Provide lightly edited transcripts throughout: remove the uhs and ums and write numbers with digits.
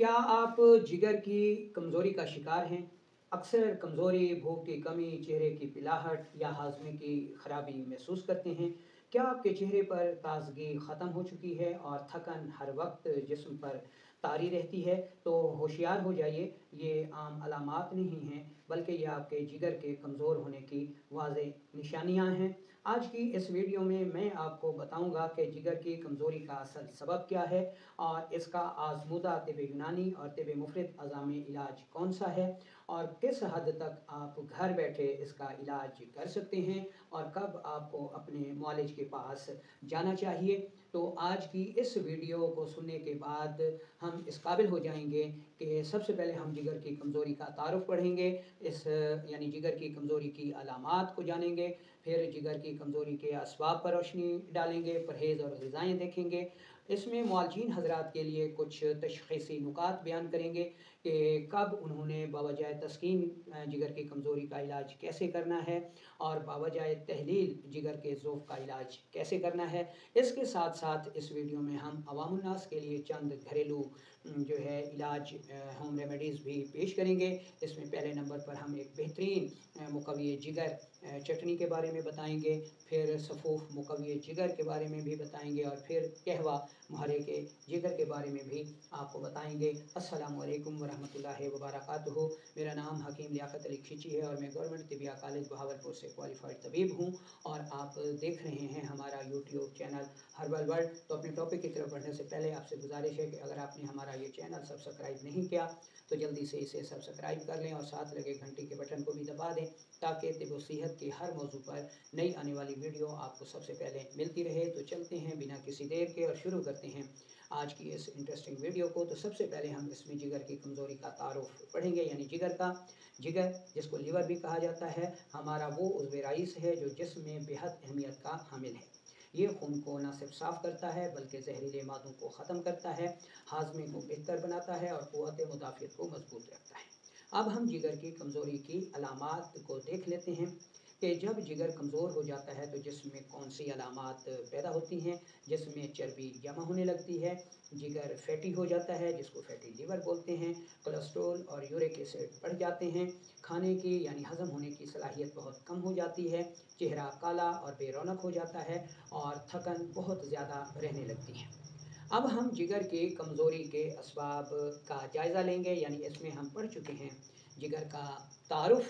क्या आप जिगर की कमज़ोरी का शिकार हैं? अक्सर कमज़ोरी, भूख की कमी, चेहरे की पिलाहट या हाज़मे की खराबी महसूस करते हैं। क्या आपके चेहरे पर ताज़गी ख़त्म हो चुकी है और थकन हर वक्त जिस्म पर तारी रहती है? तो होशियार हो जाइए, ये आम अलामात नहीं हैं, बल्कि ये आपके जिगर के कमज़ोर होने की वाज़ेह निशानियाँ हैं। आज की इस वीडियो में मैं आपको बताऊँगा कि जिगर की कमज़ोरी का असल सबब क्या है और इसका आज़मूदा तिब यूनानी और तिब मुफ़रद अज़ा में इलाज कौन-सा है और किस हद तक आप घर बैठे इसका इलाज कर सकते हैं और कब आपको अपने मुआलिज के पास जाना चाहिए। तो आज की इस वीडियो को सुनने के बाद हम इस काबिल हो जाएँगे कि सबसे पहले हम जिगर की कमज़ोरी का तारुफ़ पढ़ेंगे, इस यानी जिगर की कमज़ोरी की अलामात को जानेंगे, फिर जिगर की कमज़ोरी के असबाब पर रोशनी डालेंगे, परहेज़ और ग़िज़ाएँ देखेंगे। इसमें मुआलजीन हज़रात के लिए कुछ तशख़ीसी नुकात बयान करेंगे कि कब उन्होंने बावजाए तस्कीन जिगर की कमज़ोरी का इलाज कैसे करना है और बावजाए तहलील जिगर के ज़ोफ़ का इलाज कैसे करना है। इसके साथ साथ इस वीडियो में हम अवामुन्नास के लिए चंद घरेलू जो है इलाज होम रेमेडीज़ भी पेश करेंगे। इसमें पहले नंबर पर हम एक बेहतरीन मुक़व्वी जिगर चटनी के बारे में बताएँगे, फिर सफ़ूफ़ मुक़व्वी जिगर के बारे में भी बताएँगे और फिर कहवा मुहर्रे के जिगर के बारे में भी आपको बताएँगे। अस्सलामु अलैकुम वरहमतुल्लाहि वबरकातुहू। मेरा नाम हकीम लियाकत अली खिची है और मैं गवर्नमेंट तिबिया कॉलेज बहावलपुर से क्वालिफ़ाइड तबीब हूँ और आप देख रहे हैं हमारा यूट्यूब चैनल हर्बल वर्ल्ड। तो अपने टॉपिक की तरफ बढ़ने से पहले आपसे गुज़ारिश है कि अगर आपने हमारा ये चैनल सब्सक्राइब नहीं किया तो जल्दी से इसे सब्सक्राइब कर लें और साथ लगे घंटी के बटन को भी दबा दें ताकि तिब व सेहत के हर मौजू पर नई आने वाली वीडियो आपको सबसे पहले मिलती रहे। तो चलते हैं बिना किसी देर के और शुरू करते हैं आज की इस इंटरेस्टिंग वीडियो को। तो सबसे पहले हम इसमें जिगर की कमज़ोरी का तारुफ़ पढ़ेंगे, यानी जिगर का। जिगर जिसको लिवर भी कहा जाता है, हमारा वो उज़्व रईस है जो जिस्म में बेहद अहमियत का हामिल है। ये खून को न सिर्फ साफ़ करता है बल्कि जहरीले मादों को ख़त्म करता है, हाज़मे को बेहतर बनाता है और क़ुव्वत मुदाफ़ियत को मज़बूत रखता है। अब हम जिगर की कमज़ोरी की अलामात को देख लेते हैं कि जब जिगर कमज़ोर हो जाता है तो जिस्म में कौन सी अलामात पैदा होती हैं। जिस्म में चर्बी जमा होने लगती है, जिगर फैटी हो जाता है जिसको फैटी लिवर बोलते हैं, कोलेस्ट्रॉल और यूरिक एसिड बढ़ जाते हैं, खाने की यानी हज़म होने की सलाहियत बहुत कम हो जाती है, चेहरा काला और बेरौनक हो जाता है और थकन बहुत ज़्यादा रहने लगती है। अब हम जिगर की कमज़ोरी के असबाब का जायज़ा लेंगे, यानी इसमें हम पढ़ चुके हैं जिगर का तारुफ़,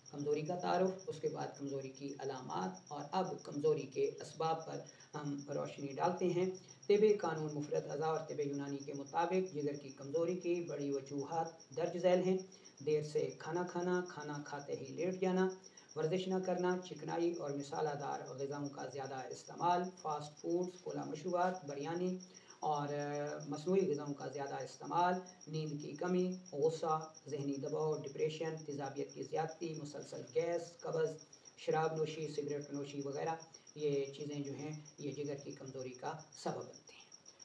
कमज़ोरी का तारुफ़, उसके बाद कमज़ोरी की अलामात और अब कमज़ोरी के असबाब पर हम रोशनी डालते हैं। तिब कानून मुफ़रद अज़ा और तिब यूनानी के मुताबिक जिगर की कमज़ोरी की बड़ी वजूहात दर्ज झैल हैं। देर से खाना खाना, खाना खाते ही लेट जाना, वर्जिश न करना, चिकनाई और मसालादार ग़िज़ाओं का ज़्यादा इस्तेमाल, फ़ास्ट फूड्स, खुला मशरूबात, बिरयानी और मसनूई ग़िज़ाओं का ज़्यादा इस्तेमाल, नींद की कमी, गुस्सा, ज़हनी दबाव, डिप्रेशन, तेज़ाबियत की ज़्यादती, मुसलसल गैस, कब्ज़, शराब नोशी, सिगरेट नोशी वग़ैरह ये चीज़ें जो हैं ये जिगर की कमज़ोरी का सबब बनती हैं।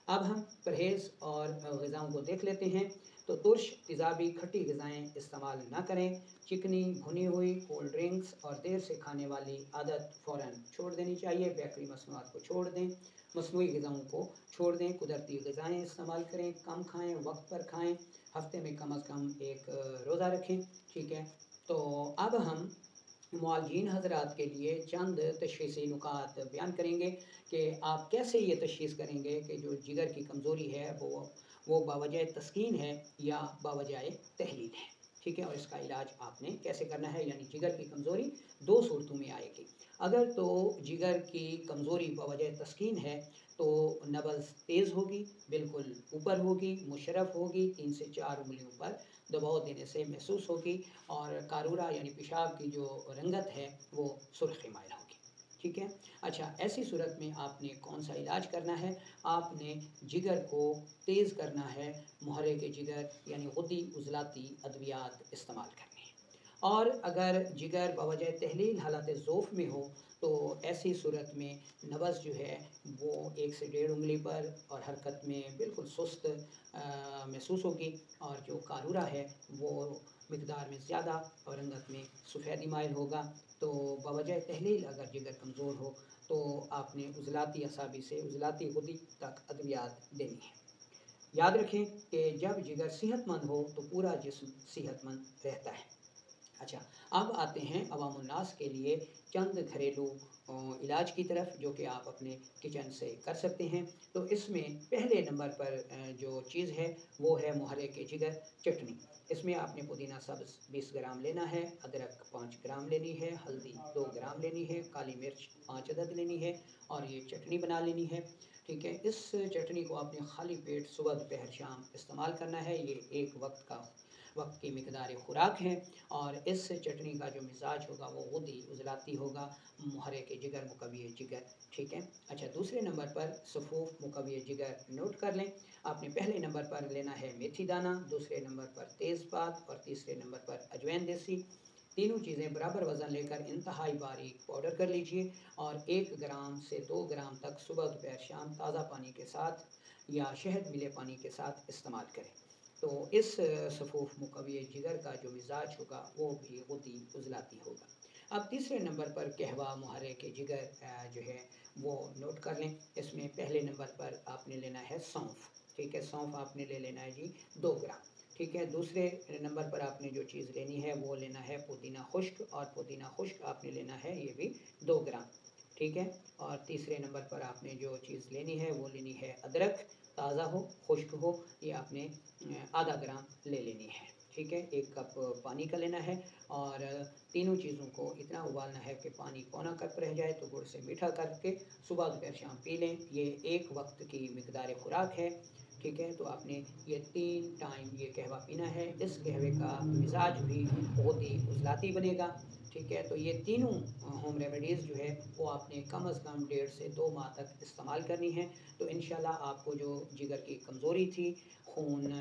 अब हम परहेज़ और ग़िज़ाओं को देख लेते हैं। तो तुर्श, तेज़ाबी, खट्टी ग़िज़ाएँ इस्तेमाल ना करें। चिकनी, भुनी हुई, कोल्ड ड्रिंक्स और देर से खाने वाली आदत फ़ौरन छोड़ देनी चाहिए। बेकरी मसनूआत को छोड़ दें, मसनूई ग़िज़ाओं को छोड़ दें, कुदरती ग़िज़ाएँ इस्तेमाल करें, कम खाएँ, वक्त पर खाएँ, हफ़्ते में कम अज़ कम एक रोज़ा रखें। ठीक है, तो अब हम मुआलजीन हज़रात के लिए चंद तशख़ीसी नुकात बयान करेंगे कि आप कैसे ये तशख़ीस करेंगे कि जो जिगर की कमज़ोरी है वो बावजाए तस्कीन है या बावजाए तहलील है। ठीक है, और इसका इलाज आपने कैसे करना है, यानी जिगर की कमज़ोरी दो सूरतों में आएगी। अगर तो जिगर की कमज़ोरी बावजाए तस्कीन है तो नब्ज़ तेज़ होगी, बिल्कुल ऊपर होगी, मुशर्रफ़ होगी, 3 से 4 उँगलियों पर दबाव देने से महसूस होगी और कारूरा यानी पेशाब की जो रंगत है वो सुर्ख़ माइल होगी। ठीक है, अच्छा, ऐसी सूरत में आपने कौन सा इलाज करना है, आपने जिगर को तेज़ करना है, मुहर्रे के जिगर यानी गुद्दी उज़लाती अद्वियात इस्तेमाल करनी है। और अगर जिगर बवजह तहलील हालत ज़ोफ़ में हो तो ऐसी सूरत में नब्ज़ जो है वो 1 से डेढ़ उँगली पर और हरकत में बिल्कुल सुस्त महसूस होगी और जो कारूरा है वो मिक़दार में ज़्यादा और रंगत में सफ़ेदी माइल होगा। तो बवजह तहलील अगर जिगर कमज़ोर हो तो आपने उज़लाती असाबी से उज़लाती गुद्दी तक अद्वियात देनी है। याद रखें कि जब जिगर सेहतमंद हो तो पूरा जिस्म सेहतमंद रहता है। अच्छा, अब आते हैं अवामुन्नास के लिए चंद घरेलू इलाज की तरफ, जो कि आप अपने किचन से कर सकते हैं। तो इसमें पहले नंबर पर जो चीज़ है वो है मुहर्रिक जिगर चटनी। इसमें आपने पुदीना सब्ज़ 20 ग्राम लेना है, अदरक 5 ग्राम लेनी है, हल्दी 2 ग्राम लेनी है, काली मिर्च 5 अदद लेनी है और ये चटनी बना लेनी है। ठीक है, इस चटनी को आपने खाली पेट सुबह दोपहर शाम इस्तेमाल करना है। ये एक वक्त की मिकदार खुराक है और इस चटनी का जो मिजाज होगा वो गुदी उजलाती होगा, मुहर्रिक जिगर मुकव्वी जिगर। ठीक है। अच्छा, दूसरे नंबर पर सफ़ूफ मुकव्वी जिगर नोट कर लें। आपने पहले नंबर पर लेना है मेथी दाना, दूसरे नंबर पर तेज़पात और तीसरे नंबर पर अजवैन देसी। तीनों चीज़ें बराबर वज़न लेकर इंतहाई बारीक पाउडर कर लीजिए और 1 ग्राम से 2 ग्राम तक सुबह दोपहर शाम ताज़ा पानी के साथ या शहद मिले पानी के साथ इस्तेमाल करें। तो इस सफ़ूफ मुकव्वी जिगर का जो मिजाज होगा वो भी गुदी उजलाती होगा। अब तीसरे नंबर पर कहवा मुहर्रिक जिगर जो है वो नोट कर लें। इसमें पहले नंबर पर आपने लेना है सौंफ। ठीक है, सौंफ आपने ले लेना है जी 2 ग्राम। ठीक है, दूसरे नंबर पर आपने जो चीज़ लेनी है वो लेना है पुदीना खुश्क, और पुदीना खुश्क आपने लेना है ये भी 2 ग्राम। ठीक है, और तीसरे नंबर पर आपने जो चीज़ लेनी है वो लेनी है अदरक, ताज़ा हो खुश्क हो, ये आपने आधा ग्राम ले लेनी है। ठीक है, 1 कप पानी का लेना है और तीनों चीज़ों को इतना उबालना है कि पानी पौना कप रह जाए, तो गुड़ से मीठा करके सुबह दोपहर शाम पी लें। ये एक वक्त की मिकदार खुराक है। ठीक है, तो आपने ये 3 टाइम ये कहवा पीना है। इस कहवे का मिजाज भी बहुत ही उजलाती बनेगा। ठीक है, तो ये तीनों होम रेमेडीज़ जो है वो आपने कम अज़ कम 1.5 से 2 माह तक इस्तेमाल करनी है। तो इंशाल्लाह आपको जो जिगर की कमज़ोरी थी, खून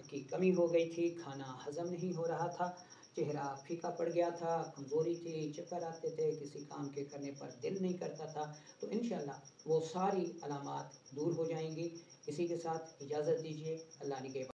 की कमी हो गई थी, खाना हज़म नहीं हो रहा था, चेहरा फीका पड़ गया था, कमज़ोरी थी, चक्कर आते थे, किसी काम के करने पर दिल नहीं करता था, तो इंशाल्लाह वो सारी अलामात दूर हो जाएंगी। इसी के साथ इजाज़त दीजिए। अल्लाह ने के